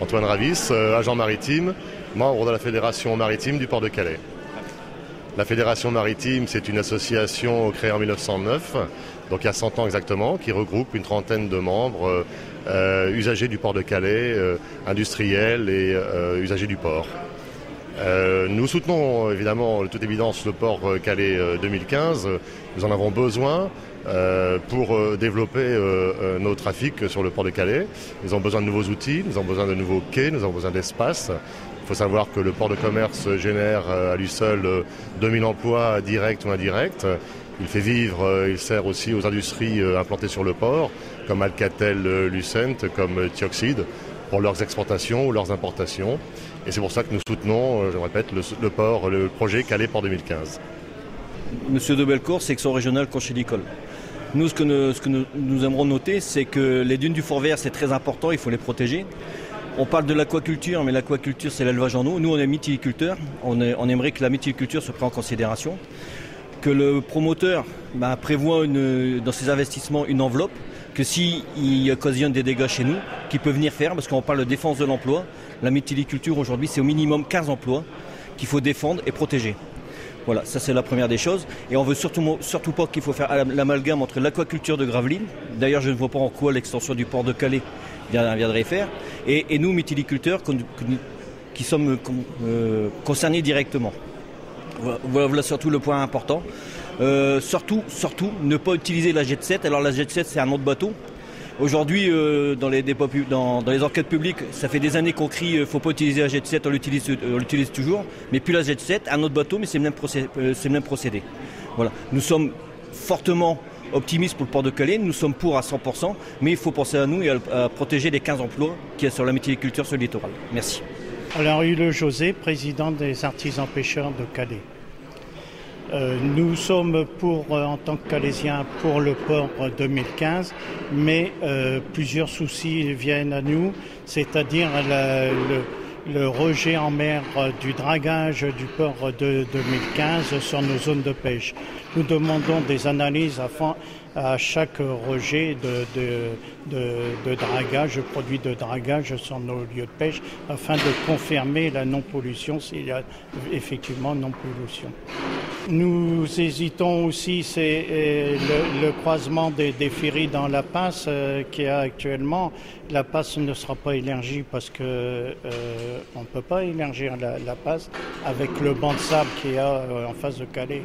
Antoine Ravis, agent maritime, membre de la Fédération maritime du port de Calais. La Fédération maritime, c'est une association créée en 1909, donc il y a 100 ans exactement, qui regroupe une trentaine de membres usagers du port de Calais, industriels et usagers du port. Nous soutenons évidemment de toute évidence le port Calais 2015. Nous en avons besoin pour développer nos trafics sur le port de Calais. Nous avons besoin de nouveaux outils, nous avons besoin de nouveaux quais, nous avons besoin d'espace. Il faut savoir que le port de commerce génère à lui seul 2000 emplois directs ou indirects. Il fait vivre, il sert aussi aux industries implantées sur le port, comme Alcatel-Lucent, comme Thioxide, pour leurs exportations ou leurs importations. Et c'est pour ça que nous soutenons, je répète, le projet Calais Port 2015. Monsieur de Bellecourt, section régionale conchylicole. Nous, ce que nous aimerons noter, c'est que les dunes du Fort Vert, c'est très important, il faut les protéger. On parle de l'aquaculture, mais l'aquaculture, c'est l'élevage en eau. Nous, on est mytiliculteurs. On aimerait que la mytiliculture se prenne en considération. Que le promoteur prévoit dans ses investissements une enveloppe, que s'il occasionne des dégâts chez nous, qu'il peut venir faire, parce qu'on parle de défense de l'emploi. La mytiliculture, aujourd'hui, c'est au minimum 15 emplois qu'il faut défendre et protéger. Voilà, ça c'est la première des choses. Et on veut surtout pas qu'il faut faire l'amalgame entre l'aquaculture de Gravelines. D'ailleurs, je ne vois pas en quoi l'extension du port de Calais viendrait faire. Et nous, mytiliculteurs, qui sommes concernés directement. Voilà surtout le point important. Surtout, ne pas utiliser la Jet 7. Alors la Jet 7, c'est un nom de bateau. Aujourd'hui, dans les enquêtes publiques, ça fait des années qu'on crie « faut pas utiliser la Jet 7 », on l'utilise toujours. Mais puis la Jet 7, un autre bateau, mais c'est le même procédé. Voilà. Nous sommes fortement optimistes pour le port de Calais, nous sommes pour à 100%, mais il faut penser à nous et à protéger les 15 emplois qu'il y a sur la mytiliculture sur le littoral. Merci. Alors, Hulot José, président des artisans pêcheurs de Calais. Nous sommes en tant que Calaisiens, pour le port 2015, mais plusieurs soucis viennent à nous, c'est-à-dire le rejet en mer du dragage du port de 2015 sur nos zones de pêche. Nous demandons des analyses à chaque rejet de dragage, de produits de dragage sur nos lieux de pêche, afin de confirmer la non-pollution s'il y a effectivement non-pollution. Nous hésitons aussi, c'est le croisement des ferries dans la Passe qu'il y a actuellement. La Passe ne sera pas élargie parce que on ne peut pas élargir la Passe avec le banc de sable qu'il y a en face de Calais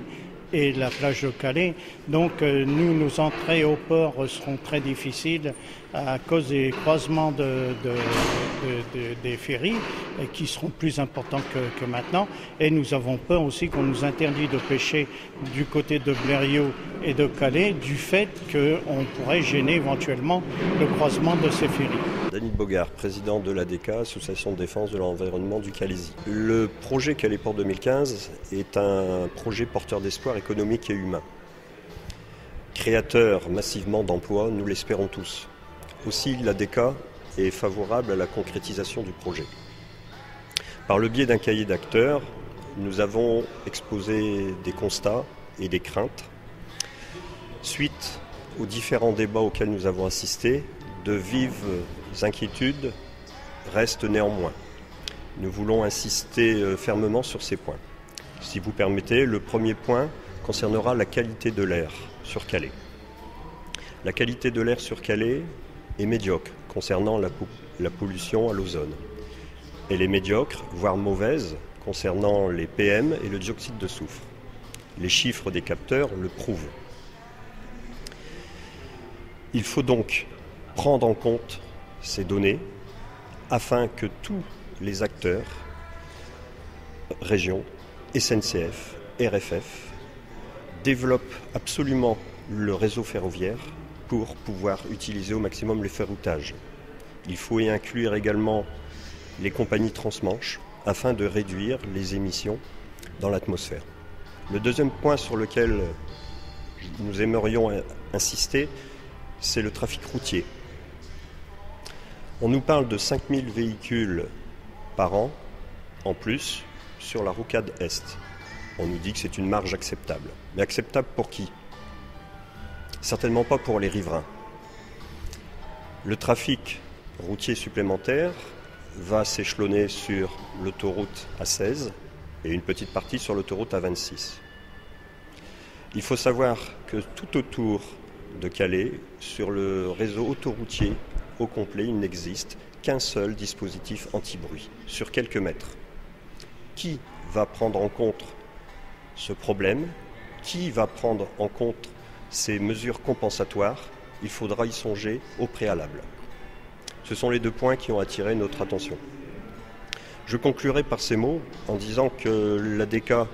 et la plage de Calais. Donc nos entrées au port seront très difficiles à cause des croisements des ferries qui seront plus importants que maintenant. Et nous avons peur aussi qu'on nous interdit de pêcher du côté de Blériot et de Calais du fait qu'on pourrait gêner éventuellement le croisement de ces ferries. Denis Bogart, président de l'ADK, Association de défense de l'environnement du Calaisis. Le projet Calais Port 2015 est un projet porteur d'espoir économique et humain. Créateur massivement d'emplois, nous l'espérons tous. Aussi, l'ADK est favorable à la concrétisation du projet. Par le biais d'un cahier d'acteurs, nous avons exposé des constats et des craintes. Suite aux différents débats auxquels nous avons assisté, de vives inquiétudes restent néanmoins. Nous voulons insister fermement sur ces points. Si vous permettez, le premier point concernera la qualité de l'air sur Calais. La qualité de l'air sur Calais est médiocre concernant la pollution à l'ozone. Elle est médiocre, voire mauvaise, concernant les PM et le dioxyde de soufre. Les chiffres des capteurs le prouvent. Il faut donc prendre en compte ces données afin que tous les acteurs, régions, SNCF, RFF, développent absolument le réseau ferroviaire pour pouvoir utiliser au maximum les ferroutages. Il faut y inclure également les compagnies transmanche afin de réduire les émissions dans l'atmosphère. Le deuxième point sur lequel nous aimerions insister, c'est le trafic routier. On nous parle de 5000 véhicules par an en plus sur la rocade Est. On nous dit que c'est une marge acceptable. Mais acceptable pour qui ? Certainement pas pour les riverains. Le trafic routier supplémentaire va s'échelonner sur l'autoroute A16 et une petite partie sur l'autoroute A26. Il faut savoir que tout autour de Calais, sur le réseau autoroutier au complet, il n'existe qu'un seul dispositif anti-bruit sur quelques mètres. Qui va prendre en compte ce problème? Qui va prendre en compte ces mesures compensatoires? Il faudra y songer au préalable. Ce sont les deux points qui ont attiré notre attention. Je conclurai par ces mots en disant que l'ADK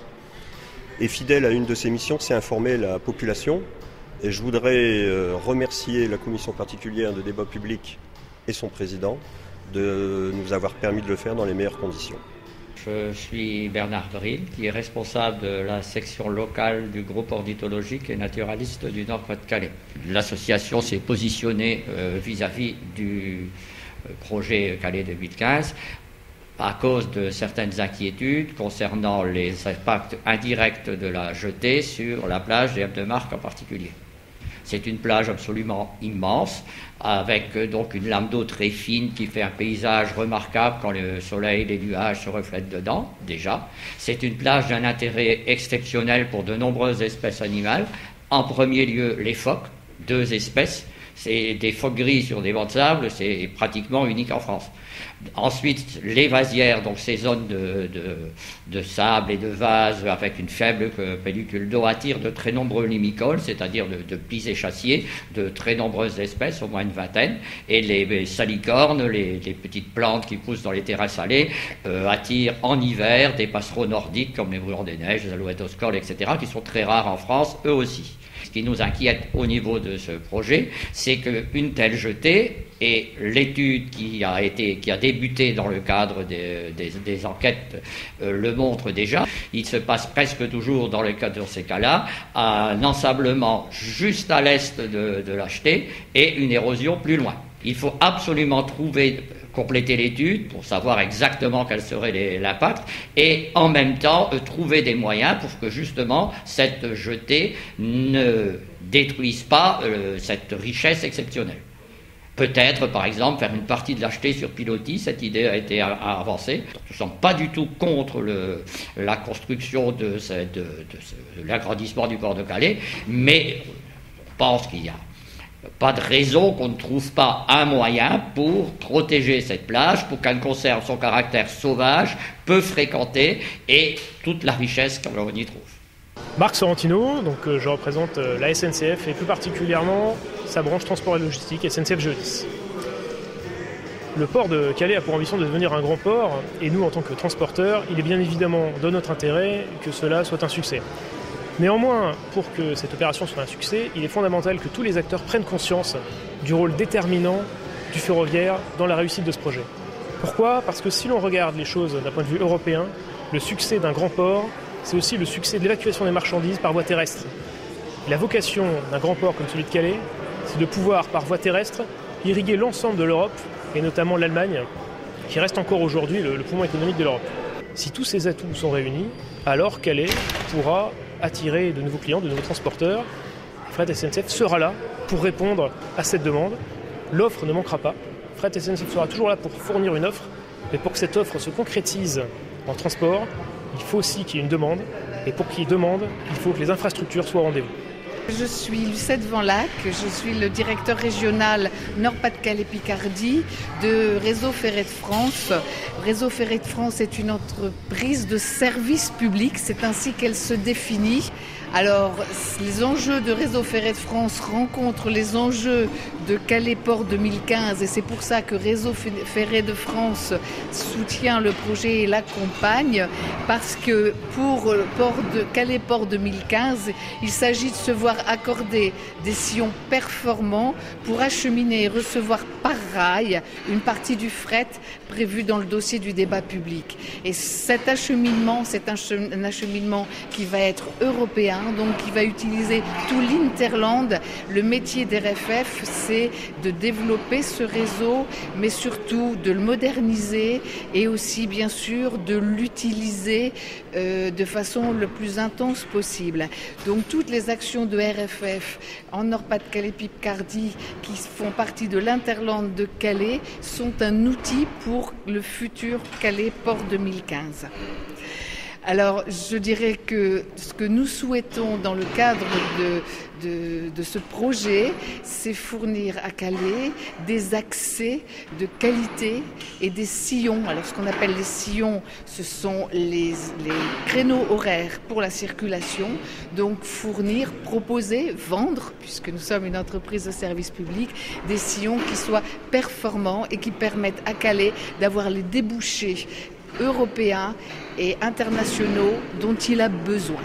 est fidèle à une de ses missions, c'est informer la population. Et je voudrais remercier la commission particulière de débat public et son président de nous avoir permis de le faire dans les meilleures conditions. Je suis Bernard Bril, qui est responsable de la section locale du groupe ornithologique et naturaliste du Nord-Pas-de-Calais. L'association s'est positionnée vis-à-vis du projet Calais 2015 à cause de certaines inquiétudes concernant les impacts indirects de la jetée sur la plage des Halles-de-Marque en particulier. C'est une plage absolument immense, avec donc une lame d'eau très fine qui fait un paysage remarquable quand le soleil et les nuages se reflètent dedans, déjà. C'est une plage d'un intérêt exceptionnel pour de nombreuses espèces animales. En premier lieu, les phoques, 2 espèces. C'est des phoques gris sur des bancs de sable, c'est pratiquement unique en France. Ensuite, les vasières, donc ces zones de sable et de vase avec une faible pellicule d'eau, attirent de très nombreux limicoles, c'est-à-dire de plis échassiers, de très nombreuses espèces, au moins une vingtaine. Et les salicornes, les petites plantes qui poussent dans les terrains salés, attirent en hiver des passereaux nordiques comme les bruyants des neiges, les alouettes oscoles, etc., qui sont très rares en France, eux aussi. Ce qui nous inquiète au niveau de ce projet, c'est qu'une telle jetée, et l'étude qui a débuté dans le cadre des enquêtes le montre déjà, il se passe presque toujours dans le cadre de ces cas-là, un ensablement juste à l'est de la jetée et une érosion plus loin. Il faut absolument compléter l'étude pour savoir exactement quel serait l'impact et en même temps trouver des moyens pour que justement cette jetée ne détruise pas cette richesse exceptionnelle. Peut-être, par exemple, faire une partie de la jetée sur pilotis, cette idée a été avancée. Nous ne sommes pas du tout contre la construction de l'agrandissement du port de Calais, mais on pense qu'il y a pas de raison qu'on ne trouve pas un moyen pour protéger cette plage, pour qu'elle conserve son caractère sauvage, peu fréquenté, et toute la richesse qu'on y trouve. Marc Sorrentino, donc je représente la SNCF et plus particulièrement sa branche transport et logistique, SNCF Géodis. Le port de Calais a pour ambition de devenir un grand port, et nous en tant que transporteurs, il est bien évidemment de notre intérêt que cela soit un succès. Néanmoins, pour que cette opération soit un succès, il est fondamental que tous les acteurs prennent conscience du rôle déterminant du ferroviaire dans la réussite de ce projet. Pourquoi ? Parce que si l'on regarde les choses d'un point de vue européen, le succès d'un grand port, c'est aussi le succès de l'évacuation des marchandises par voie terrestre. La vocation d'un grand port comme celui de Calais, c'est de pouvoir, par voie terrestre, irriguer l'ensemble de l'Europe, et notamment l'Allemagne, qui reste encore aujourd'hui le poumon économique de l'Europe. Si tous ces atouts sont réunis, alors Calais pourra attirer de nouveaux clients, de nouveaux transporteurs. Fret SNCF sera là pour répondre à cette demande. L'offre ne manquera pas. Fret SNCF sera toujours là pour fournir une offre, mais pour que cette offre se concrétise en transport, il faut aussi qu'il y ait une demande. Et pour qu'il y ait demande, il faut que les infrastructures soient au rendez-vous. Je suis Lucette Vanlac, je suis le directeur régional Nord-Pas-de-Calais-Picardie de Réseau Ferré de France. Réseau Ferré de France est une entreprise de service public, c'est ainsi qu'elle se définit. Alors, les enjeux de Réseau Ferré de France rencontrent les enjeux de Calais Port 2015 et c'est pour ça que Réseau Ferré de France soutient le projet et l'accompagne parce que pour le port de Calais Port 2015, il s'agit de se voir accorder des sillons performants pour acheminer et recevoir par rail une partie du fret prévu dans le dossier du débat public. Et cet acheminement, c'est un acheminement qui va être européen, donc qui va utiliser tout l'Interland. Le métier d'RFF, c'est de développer ce réseau, mais surtout de le moderniser et aussi bien sûr de l'utiliser de façon le plus intense possible. Donc toutes les actions de RFF en Nord-Pas-de-Calais-Picardie qui font partie de l'Interland de Calais sont un outil pour le futur Calais Port 2015. Alors, je dirais que ce que nous souhaitons dans le cadre de ce projet, c'est fournir à Calais des accès de qualité et des sillons. Alors, ce qu'on appelle les sillons, ce sont les créneaux horaires pour la circulation. Donc, fournir, proposer, vendre, puisque nous sommes une entreprise de service public, des sillons qui soient performants et qui permettent à Calais d'avoir les débouchés européens et internationaux dont il a besoin.